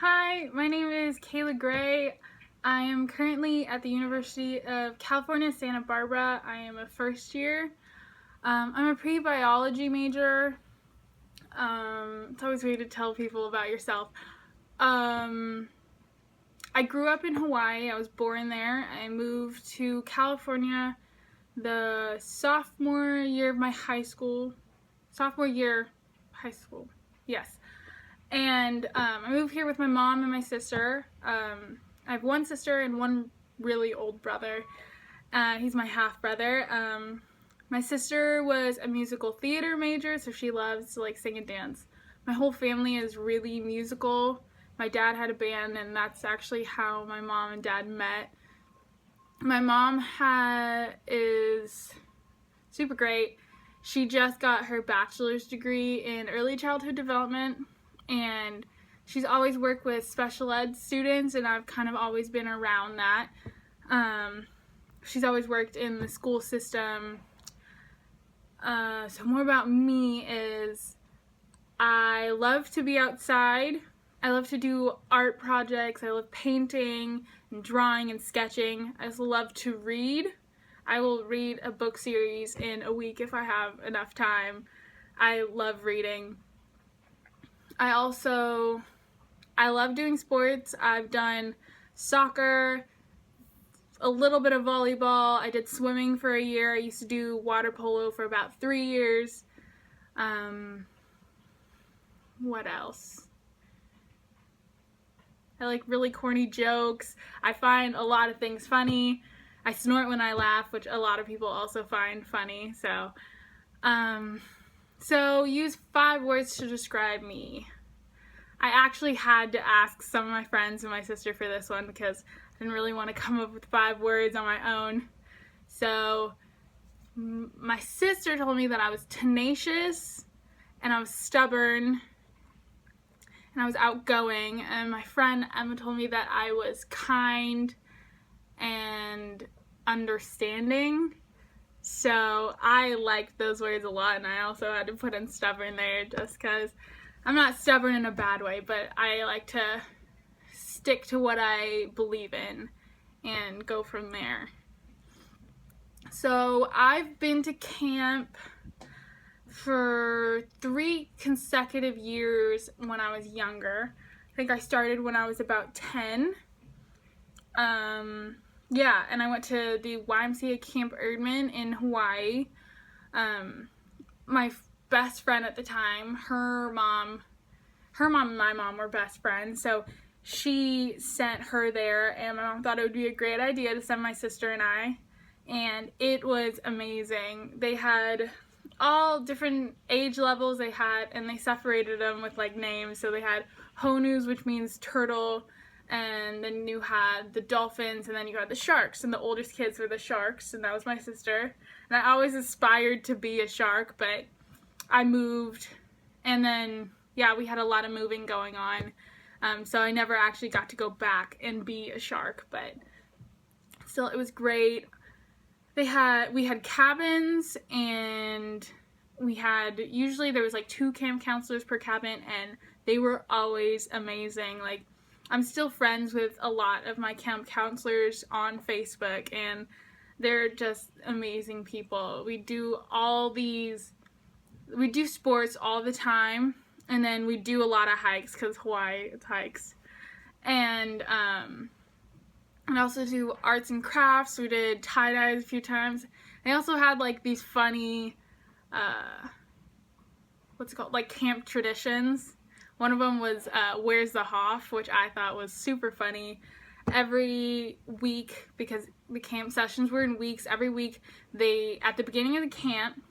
Hi, my name is Kayla Gray. I am currently at the University of California, Santa Barbara. I am a first year. I'm a pre-biology major. It's always weird to tell people about yourself. I grew up in Hawaii. I was born there. I moved to California the sophomore year of my high school. Sophomore year, high school. Yes. And I moved here with my mom and my sister. I have one sister and one really old brother. He's my half brother. My sister was a musical theater major, so she loves to sing and dance. My whole family is really musical. My dad had a band, and that's actually how my mom and dad met. My mom is super great. She just got her bachelor's degree in early childhood development, and she's always worked with special ed students, and I've kind of always been around that. She's always worked in the school system. So more about me is I love to be outside. I love to do art projects. I love painting and drawing and sketching. I just love to read. I will read a book series in a week if I have enough time. I love reading. I love doing sports. I've done soccer, a little bit of volleyball. I did swimming for a year. I used to do water polo for about 3 years. What else? I like really corny jokes. I find a lot of things funny. I snort when I laugh, which a lot of people also find funny. So use 5 words to describe me. I actually had to ask some of my friends and my sister for this one because I didn't really want to come up with 5 words on my own. So my sister told me that I was tenacious and I was stubborn and I was outgoing, and my friend Emma told me that I was kind and understanding. So I liked those words a lot, and I also had to put in stubborn there just because I'm not stubborn in a bad way, but I like to stick to what I believe in and go from there. So I've been to camp for 3 consecutive years when I was younger. I think I started when I was about 10. Yeah, and I went to the YMCA Camp Erdman in Hawaii. My best friend at the time, her mom and my mom were best friends, so she sent her there, and my mom thought it would be a great idea to send my sister and I, and it was amazing. They had all different age levels and they separated them with names. So they had Honus, which means turtle, and then you had the dolphins, and then you had the sharks, and the oldest kids were the sharks, and that was my sister. And I always aspired to be a shark, but I moved, and then we had a lot of moving going on, so I never actually got to go back and be a shark, but still it was great. We had cabins, and usually there was 2 camp counselors per cabin, and they were always amazing. I'm still friends with a lot of my camp counselors on Facebook, and they're just amazing people. We do sports all the time, and then we do a lot of hikes because Hawaii, it's hikes. And I also do arts and crafts. We did tie-dyes a few times. I also had these funny, camp traditions. One of them was Where's the Hoff, which I thought was super funny. Every week, because the camp sessions were in weeks, every week at the beginning of the camp,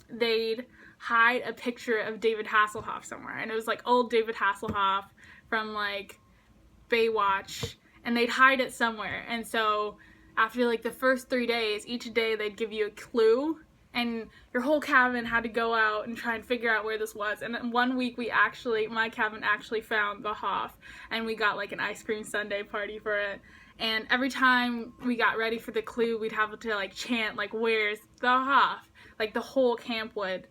they'd hide a picture of David Hasselhoff somewhere. And it was old David Hasselhoff from Baywatch. And they'd hide it somewhere. And so after the first 3 days, each day they'd give you a clue, and your whole cabin had to go out and try and figure out where this was. And then one week my cabin actually found the Hoff, and we got an ice cream sundae party for it. And every time we got ready for the clue, we'd have to chant where's the Hoff, the whole camp would.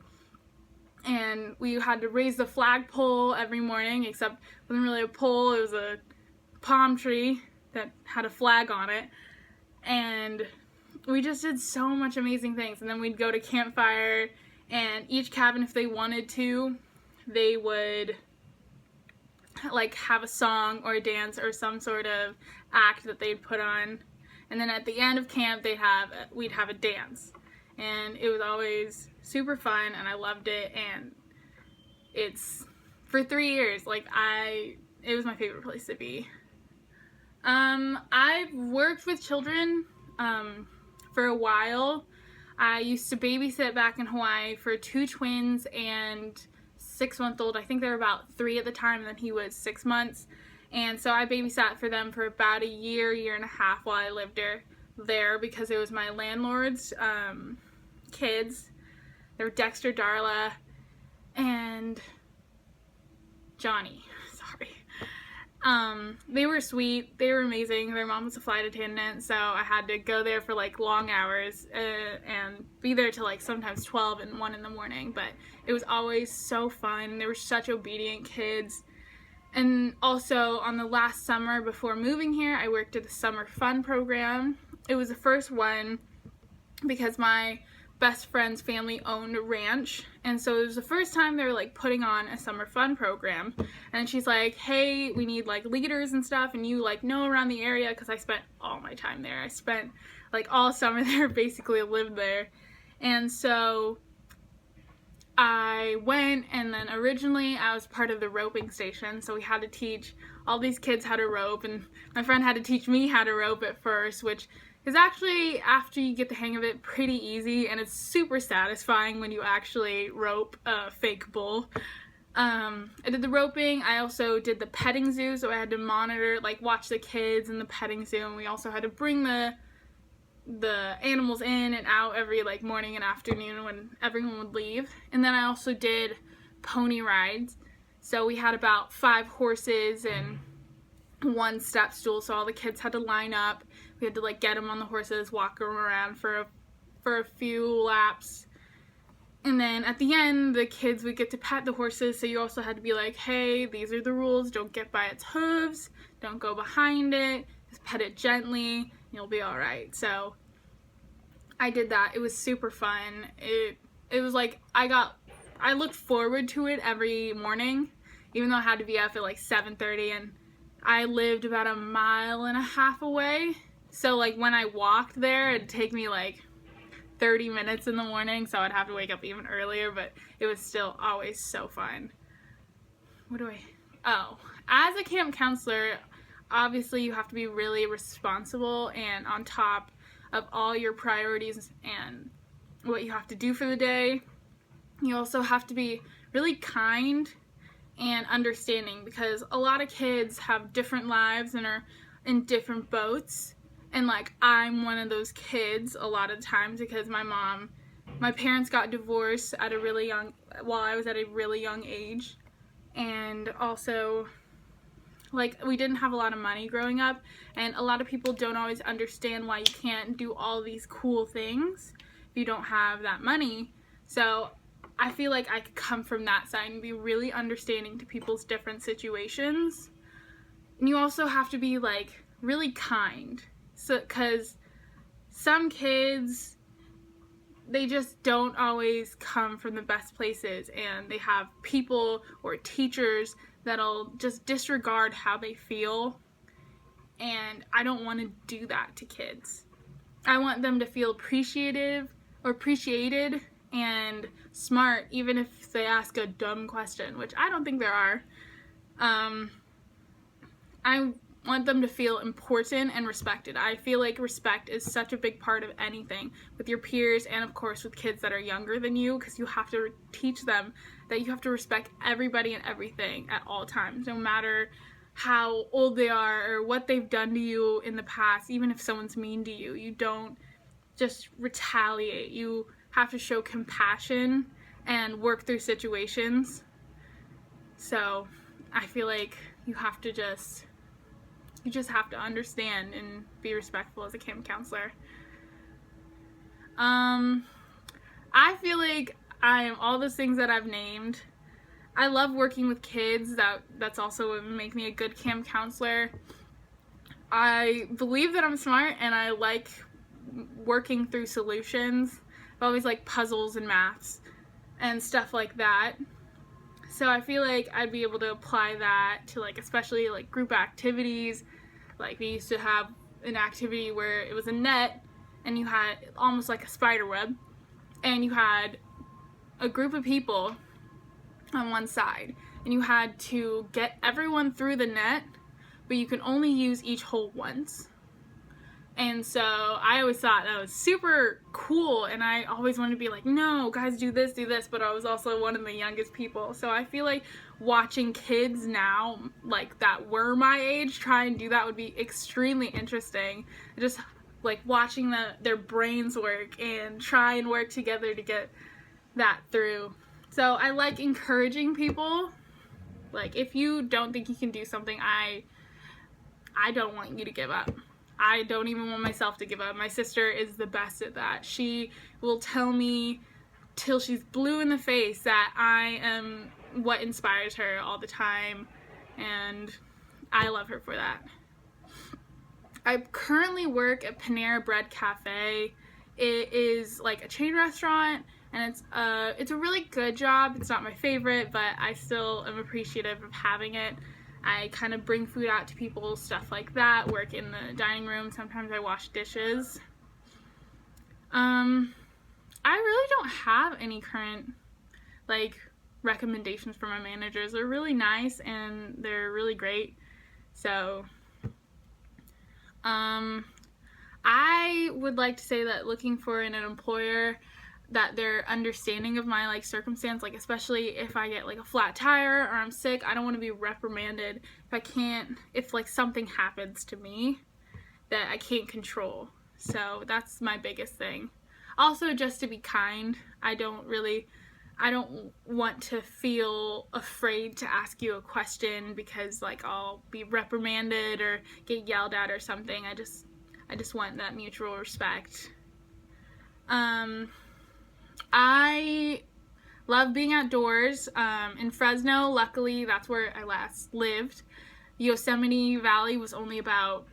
and we had to raise the flagpole every morning, except it wasn't really a pole, it was a palm tree that had a flag on it. And we just did so much amazing things. And then we'd go to campfire, and each cabin, if they wanted to, they would like have a song or a dance or some sort of act that they'd put on. And then at the end of camp, we'd have a dance. And it was always super fun, and I loved it. And it's for 3 years, like it was my favorite place to be. I've worked with children for a while. I used to babysit back in Hawaii for 2 twins and 6-month-old. I think they were about 3 at the time, and then he was 6 months. And so I babysat for them for about a year and a half while I lived there because it was my landlord's kids. They were Dexter, Darla, and Johnny. Sorry. They were sweet. They were amazing. Their mom was a flight attendant, so I had to go there for like long hours and be there till like sometimes 12 and 1 in the morning. But it was always so fun. They were such obedient kids. And also on the last summer before moving here, I worked at the summer fun program. It was the first one because my best friend's family owned a ranch, and so it was the first time they were like putting on a summer fun program. And she's like, hey, we need like leaders and stuff, and you like know around the area, because I spent all my time there. I spent like all summer there, basically lived there. And so I went, and then originally I was part of the roping station, so we had to teach all these kids how to rope, and my friend had to teach me how to rope at first, which is actually, after you get the hang of it, pretty easy, and it's super satisfying when you actually rope a fake bull. I did the roping. I also did the petting zoo, so I had to monitor, like watch the kids in the petting zoo, and we also had to bring the animals in and out every like morning and afternoon when everyone would leave. And then I also did pony rides. So we had about 5 horses and 1 step stool, so all the kids had to line up. We had to like get them on the horses, walk them around for a few laps. And then at the end, the kids would get to pet the horses, so you also had to be like, hey, these are the rules. Don't get by its hooves. Don't go behind it. Just pet it gently. You'll be all right. So I did that. It was super fun. It was like I looked forward to it every morning, even though I had to be up at like 7:30, and I lived about 1.5 miles away. So like when I walked there, it'd take me like 30 minutes in the morning, so I'd have to wake up even earlier, but it was still always so fun. As a camp counselor, obviously you have to be really responsible and on top of all your priorities and what you have to do for the day. You also have to be really kind and understanding, because a lot of kids have different lives and are in different boats. And like I'm one of those kids a lot of times, because my parents got divorced while I was at a really young age. And also like we didn't have a lot of money growing up, and a lot of people don't always understand why you can't do all these cool things if you don't have that money. So I feel like I could come from that side and be really understanding to people's different situations. And you also have to be like really kind, so because some kids, they just don't always come from the best places, and they have people or teachers that'll just disregard how they feel, and I don't want to do that to kids. I want them to feel appreciated and smart, even if they ask a dumb question, which I don't think there are. I want them to feel important and respected. I feel like respect is such a big part of anything, with your peers and of course with kids that are younger than you, because you have to teach them that you have to respect everybody and everything at all times, no matter how old they are or what they've done to you in the past. Even if someone's mean to you, you don't just retaliate. You have to show compassion and work through situations. So I feel like you just have to understand and be respectful as a camp counselor. I feel like I am all those things that I've named. I love working with kids. That's also what would make me a good camp counselor. I believe that I'm smart and I like working through solutions. I always like puzzles and maths and stuff like that. So I feel like I'd be able to apply that to like especially like group activities. Like we used to have an activity where it was a net and you had almost like a spider web and you had a group of people on one side and you had to get everyone through the net, but you can only use each hole once. And so I always thought that was super cool, and I always wanted to be like, no, guys, do this, but I was also one of the youngest people. So I feel like watching kids now, like that were my age, try and do that would be extremely interesting. Just like watching their brains work and try and work together to get that through. So I like encouraging people. Like if you don't think you can do something, I don't want you to give up. I don't even want myself to give up. My sister is the best at that. She will tell me till she's blue in the face that I am what inspires her all the time, and I love her for that. I currently work at Panera Bread Cafe. It is like a chain restaurant, and it's a really good job. It's not my favorite, but I still am appreciative of having it. I kind of bring food out to people, stuff like that, work in the dining room. Sometimes I wash dishes. I really don't have any current, like, recommendations for my managers. They're really nice and they're really great. So, I would like to say that looking for an employer that they're understanding of my like circumstance, like especially if I get like a flat tire or I'm sick, I don't want to be reprimanded if like something happens to me that I can't control. So that's my biggest thing. Also, just to be kind. I don't want to feel afraid to ask you a question because like I'll be reprimanded or get yelled at or something. I just want that mutual respect. I love being outdoors. In Fresno, luckily, that's where I last lived. Yosemite Valley was only about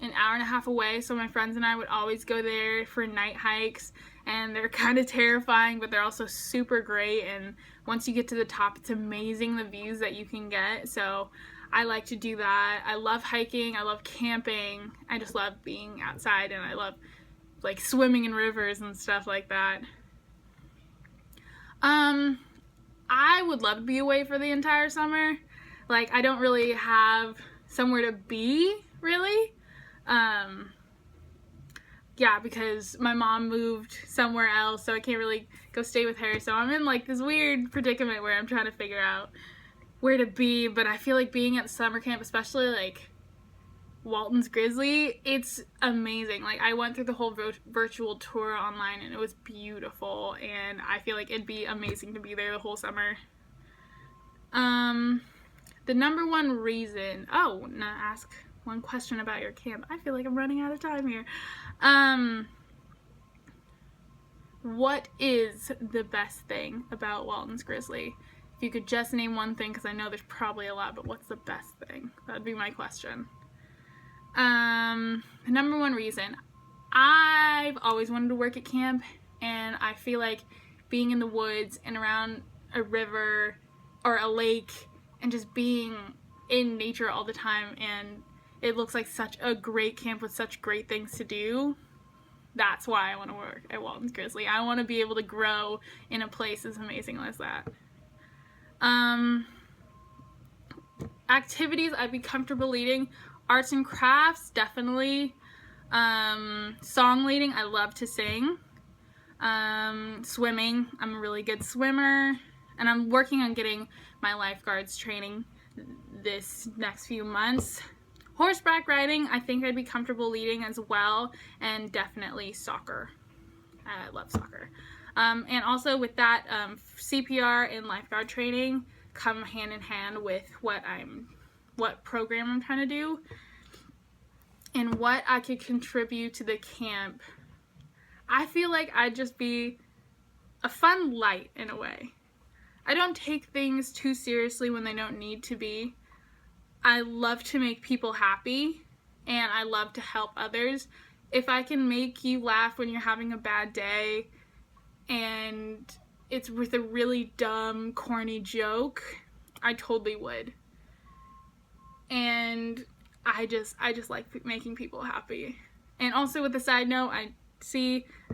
an hour and a half away, so my friends and I would always go there for night hikes, and they're kind of terrifying, but they're also super great, and once you get to the top, it's amazing the views that you can get, so I like to do that. I love hiking, I love camping, I just love being outside, and I love like swimming in rivers and stuff like that. I would love to be away for the entire summer. Like, I don't really have somewhere to be, really. Yeah, because my mom moved somewhere else, so I can't really go stay with her. So I'm in, like, this weird predicament where I'm trying to figure out where to be. But I feel like being at the summer camp, especially, like, Walton's Grizzly, it's amazing. Like, I went through the whole virtual tour online and it was beautiful, and I feel like it'd be amazing to be there the whole summer. The number one reason, ask one question about your camp. I feel like I'm running out of time here. What is the best thing about Walton's Grizzly? If you could just name one thing, because I know there's probably a lot, but what's the best thing? That'd be my question. The number one reason, I've always wanted to work at camp, and I feel like being in the woods and around a river or a lake and just being in nature all the time, and it looks like such a great camp with such great things to do. That's why I want to work at Walton's Grizzly. I want to be able to grow in a place as amazing as that. Activities I'd be comfortable leading. Arts and crafts, definitely. Song leading, I love to sing. Swimming, I'm a really good swimmer. And I'm working on getting my lifeguards training this next few months. Horseback riding, I think I'd be comfortable leading as well. And definitely soccer. I love soccer. And also with that, CPR and lifeguard training come hand in hand with what program I'm trying to do and what I could contribute to the camp. I feel like I'd just be a fun light in a way. I don't take things too seriously when they don't need to be. I love to make people happy, and I love to help others. If I can make you laugh when you're having a bad day and it's with a really dumb, corny joke, I totally would. And I just like making people happy. And also, with a side note, I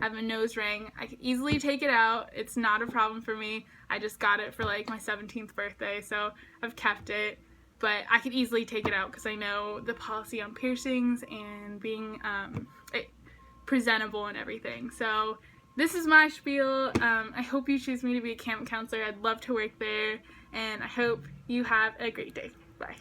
have a nose ring. I could easily take it out. It's not a problem for me. I just got it for like my 17th birthday, so I've kept it. But I could easily take it out because I know the policy on piercings and being presentable and everything. So this is my spiel. I hope you choose me to be a camp counselor. I'd love to work there, and I hope you have a great day. Bye.